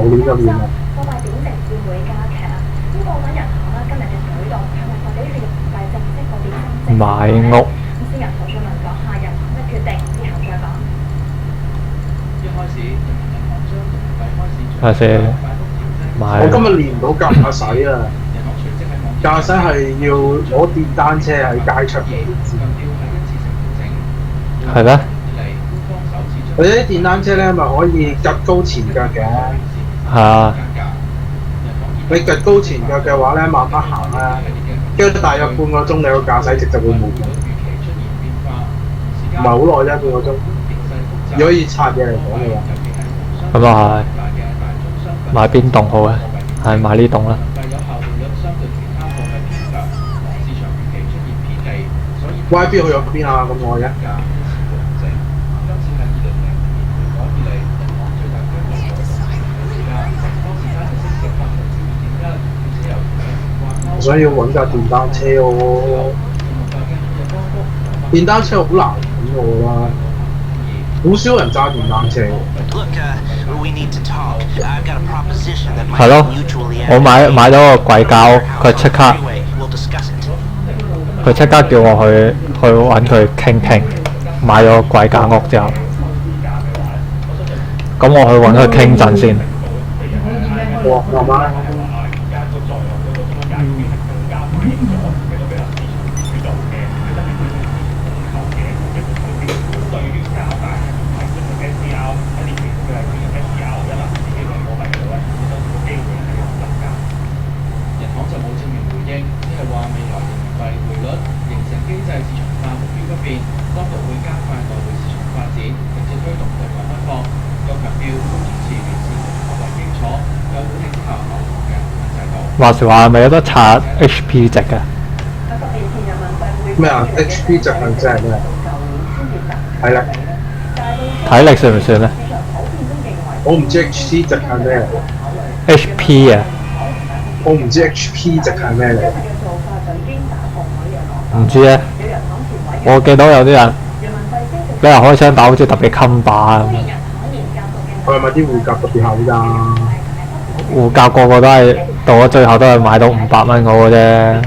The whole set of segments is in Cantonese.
年咁遠啊！貨幣貶值會唔會加劇啊？咁過緊銀行啦，今日嘅舉動係咪代表住人民幣正式告別升值？買屋。咁先由陶俊文講下人行嘅決定，之後再講。一開始人民銀行將人民幣開始睇下先，買。我今日練唔到駕駛啊！駕駛係要攞電單車喺街出面先。係咩？或者啲電單車咧，咪可以趌高前腳嘅。係啊。你趌高前腳嘅話咧，慢慢行啦，跟住大約半個鐘，你個駕駛值就會冇咗。唔係好耐啫，半個鐘。如果以拆嘢嚟講嘅話，咁啊係。買邊棟好啊？係買呢棟啦。YB 去咗邊啊？咁耐嘅？我想要揾架電單車喎，電單車好難揾我啦，好少人揸電單車。係咯，我買咗個貴價屋，佢即刻叫我去揾佢傾傾，買咗貴價屋之後，咁我去揾佢傾陣先。哇，慢慢。話時話係咪有得查 HP 值嘅？咩啊 ？HP 值係即係咩？體力。體力算唔算咧？我唔知 HP 值係咩嚟。HP 啊？我唔知 HP 值係咩嚟。唔知咧。我見到有啲人俾人開槍打，好似特別襟打咁。佢係咪啲護甲特別厚㗎？護甲個個都係到咗最後都係買到500蚊嗰個啫，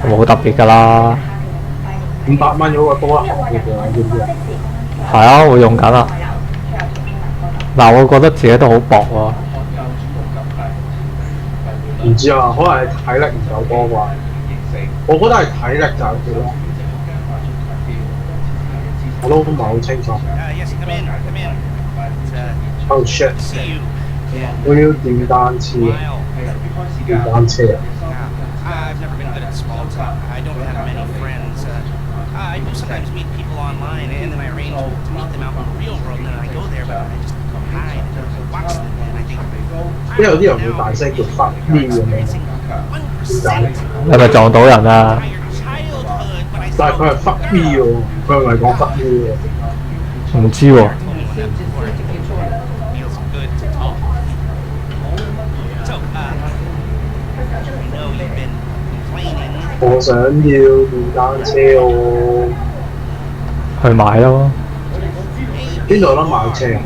冇特別㗎啦。500蚊嗰個多一盒嘅喎，知唔知啊？係啊，我用緊啊。嗱，我覺得自己都好薄喎。唔知啊，可能係體力唔夠多啩。我覺得係體力就係佢咯。我都唔係好清楚。Oh shit！我要電單車，電單車。因為有啲人會大聲叫發癲咁樣，你係咪撞到人啊？但係佢係發癲喎，佢唔係講發癲喎。唔知喎。我想要電單車喎。去買咯。邊度有得買車啊？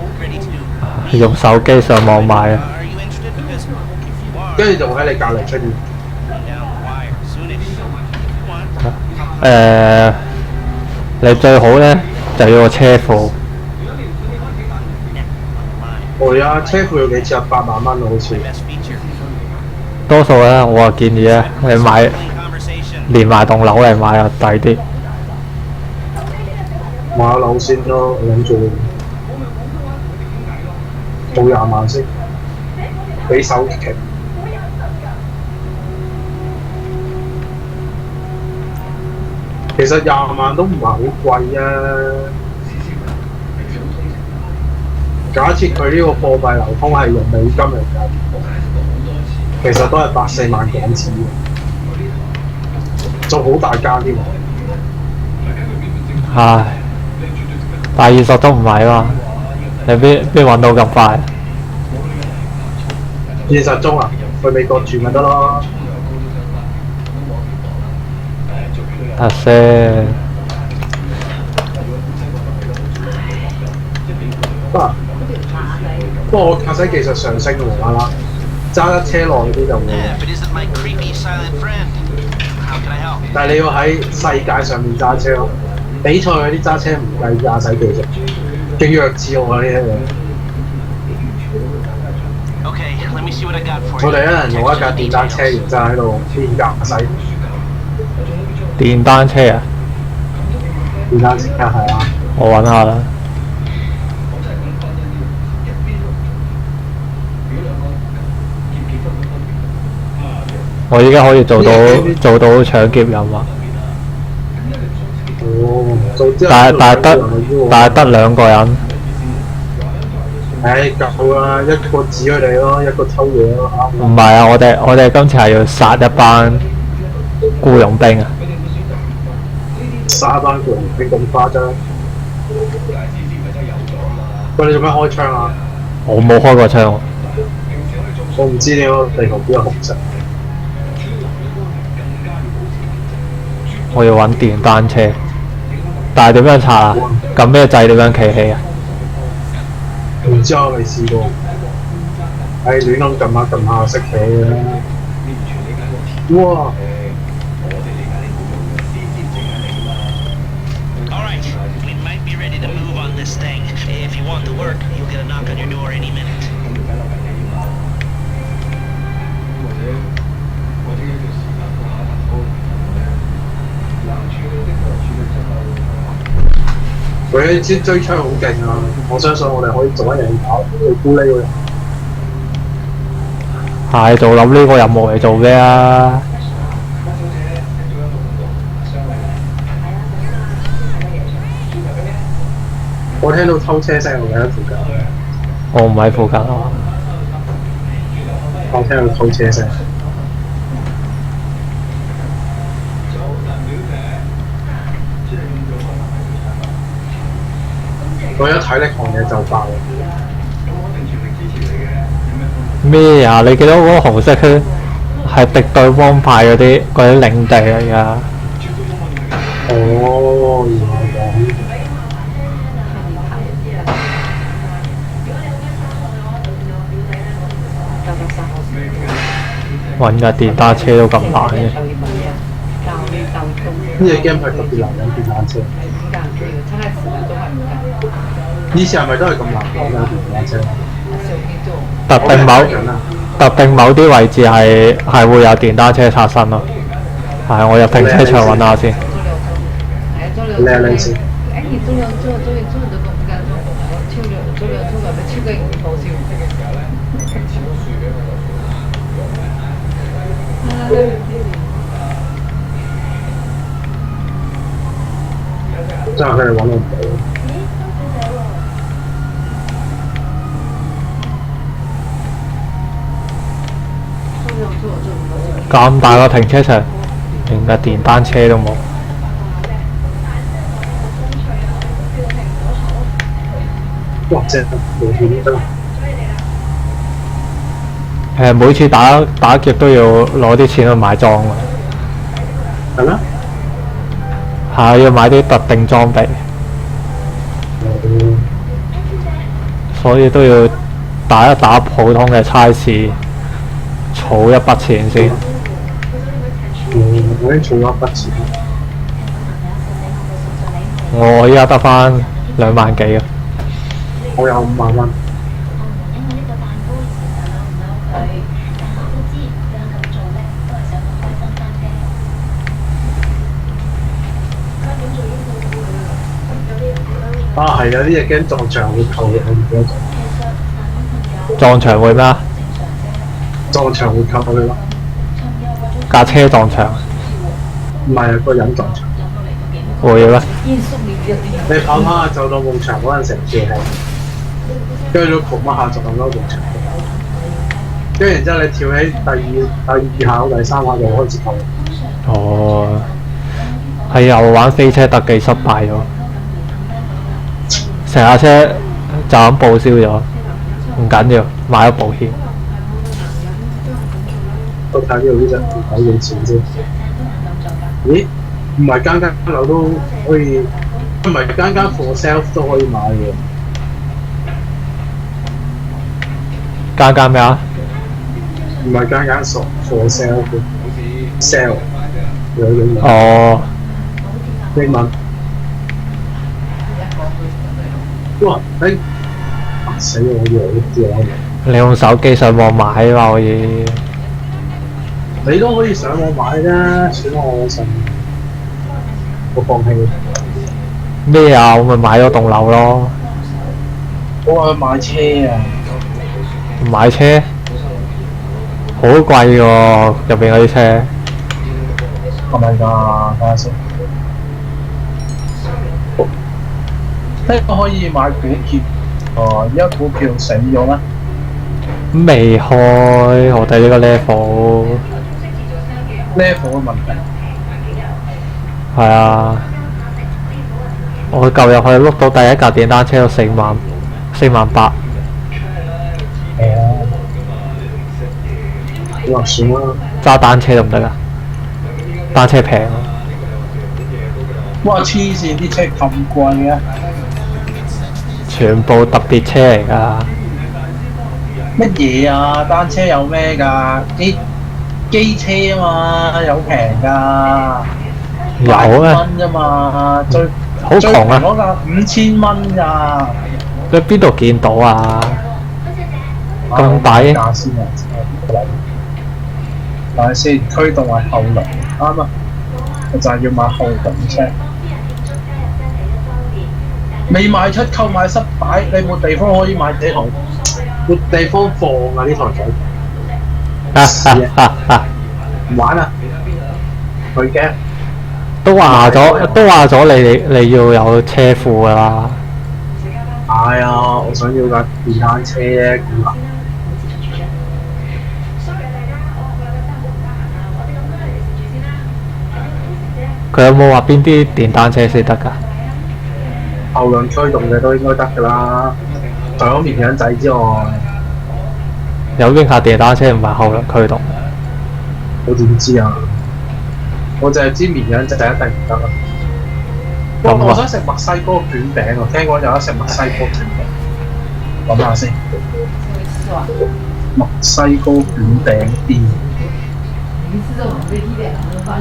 用手機上網買啊。跟住就會喺你隔離出現。你最好咧就要個車庫。我而家車庫要幾錢啊？8萬蚊好似。多數咧，我啊建議咧，你買連埋棟樓嚟買啊，抵啲。買下樓先咯，我諗住到20萬先，俾首期。其實20萬都唔係好貴啊。假設佢呢個貨幣流通係用美金嚟計，其實都係8-4萬港紙嘅，仲好大間添。唉，但係現實都唔係嘛，你邊揾到咁快？現實中啊，去美國住咪得咯。睇下先。不過我駕駛技術上升無啦啦，揸得車耐啲就會。If it isn't my creepy silent friend, how can I help? 但係你要喺世界上面揸車咯，比賽嗰啲揸車唔計駕駛技術，勁弱智我呢一樣。Okay, let me see what I got for 我 you. 哋一人用一架電單車，然之後喺度練駕駛。電單車啊！電單車係啊，我揾下啦。我依家可以做到搶劫任務，哦，做之後但係得2個人。唉，夠啦，一個指佢哋咯，一個偷嘢咯，啱唔係啊！我哋今次係要殺一班僱傭兵啊！殺一班僱傭兵咁誇張？喂，你做咩開槍啊？我冇開過槍喎。我唔知點解地圖邊有紅色。我要揾電單車，但係點樣拆啊？撳咩掣點樣企起啊？唔知我未試過，唉亂咁撳下識起嘅啦。哇！ All right, we might be ready to move on this thing. If you want to work, you'll get a knock on your door any minute. 佢支追槍好勁啊！我相信我哋可以做一樣搞最孤呢個人。係做諗呢個任務嚟做咩啊？我聽到偷車聲，我喺附近。我唔喺附近啊。我聽到偷車聲。我一睇呢行嘢就爆啦！咩啊？你見到嗰個紅色圈係敵對幫派嗰啲領地嚟㗎。哦，原來咁。揾架電單車都咁難嘅。呢隻 game 係特別難揾電單車。以前係咪都係咁難揾電單車？特定某啲位置係會有電單車擦身咯。係，我入停車場揾下先。靚先。真係佢哋揾到唔到。咁大個停車場，連架電單車都冇。哇！正無險得。每次打劫都要攞啲錢去買裝㗎。係咩？係要買啲特定裝備，所以都要打一打普通嘅差事，儲一筆錢先。我已經儲咗一筆錢。我依家得返2萬幾啊！我有5萬蚊。啊，係啊！呢隻 game 撞牆會扣嘅，我唔記得咗。撞牆會咩啊？撞牆會扣佢咯。架車撞牆？唔係啊，個人撞牆。會咩？你跑跑下走到埲牆嗰陣成條氣，跟住都撲乜下撞到埲牆，跟住然之後你跳起第2下、第3下就開始扣。哦，係又玩飛車特技失敗咗，成架車就咁報銷咗，唔緊要，買咗保險。我睇呢度呢隻唔使用錢先。咦？唔係間樓都可以，唔係間 for sale 都可以買嘅。間咩啊？唔係間傻貨 sell 嘅 sell 有英文哦，英文。哇！你死我以為你用手機上網買啊嘛可以。你都可以上網買啫，算啦我信。我放棄。咩啊？我咪買咗棟樓咯。我話買車啊！買車好貴喎，入邊嗰啲車。係咪㗎？睇下先。呢個可以買股票。哦，而家股票死咗咩？未開，我哋呢個 level 嘅問題。係啊，我舊入去碌到第一架電單車都48000，48000。係啊。咁就算啦。揸單車得唔得啊？單車平啊！哇！黐線啲車咁貴嘅。全部特別車嚟㗎。乜嘢啊？單車有咩㗎？機車啊嘛，有平㗎。有咩？蚊啫嘛，好窮啊！嗰架5000蚊㗎。你邊度見到啊？咁抵？價先啊！睇下先，驅動係後輪，啱啊！我就係要買後輪車。未賣出，購買失敗，你冇地方可以買這台，冇地方放啊！呢台仔，唔玩啦，佢驚。都話咗你要有車庫㗎啦。係啊，我想要架電單車啫，咁難。佢有冇話邊啲電單車先得㗎？後輪驅動嘅都應該得㗎啦，除咗綿羊仔之外，有邊架電單車唔係後輪驅動？我點知啊？我就係知綿羊仔就一定唔得啦。哇！我想食墨西哥卷餅喎，聽講有得食墨西哥卷餅，諗下先。墨西哥卷餅店，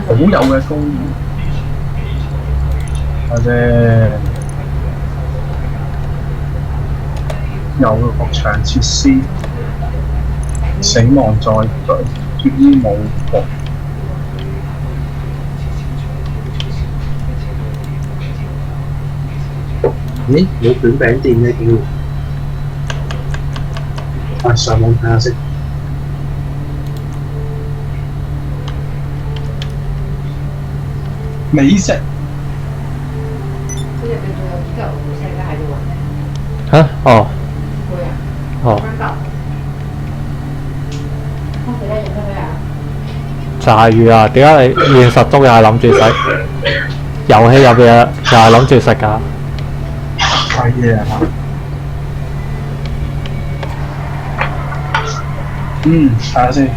好有嘅公園。或者遊樂場設施，死亡在隊，脫衣舞局。咦？冇卷餅店咩？竟然？上網睇下先。美食。嚇？哦。哦。炸魚啊！點解你現實中又係諗住食？遊戲入邊又係諗住食㗎？係嘅。睇下先。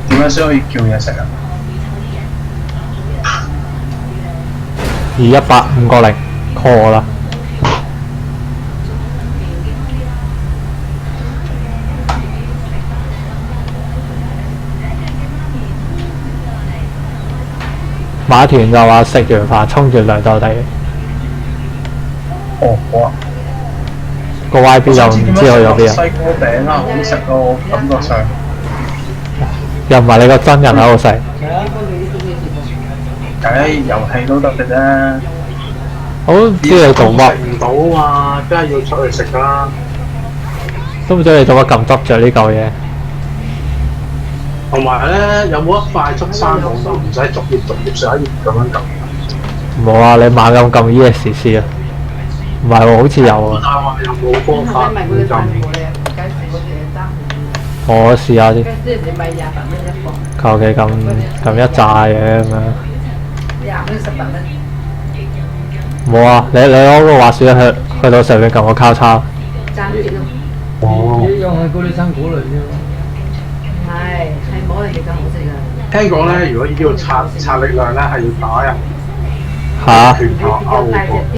點樣先可以叫嘢食啊218550 call 我啦。馬團就話食完飯沖住涼就嚟。哦，好啊。個 YB 又唔知去咗邊啊？西哥餅啊，好食咯，感覺上。又唔係你個真人喺度食。遊戲都得嘅啫。我都唔知你做乜。食唔到啊嘛，梗係要出去食啦。都唔知你做乜咁執着呢嚿嘢。同埋咧，有冇一塊速生網都唔使逐頁上一頁咁樣撳？冇啊！你猛咁撳 ESC 啊？唔係喎，好似有啊。但係話有冇方法唔撳？我試下先。求其撳一紮嘢咁樣。冇啊！你攞個滑鼠去到上面撳個交叉。哦。用係高麗生果類啫。係冇人哋咁好食㗎。聽講咧，如果要刷力量咧，係要打人。嚇拳頭勾過。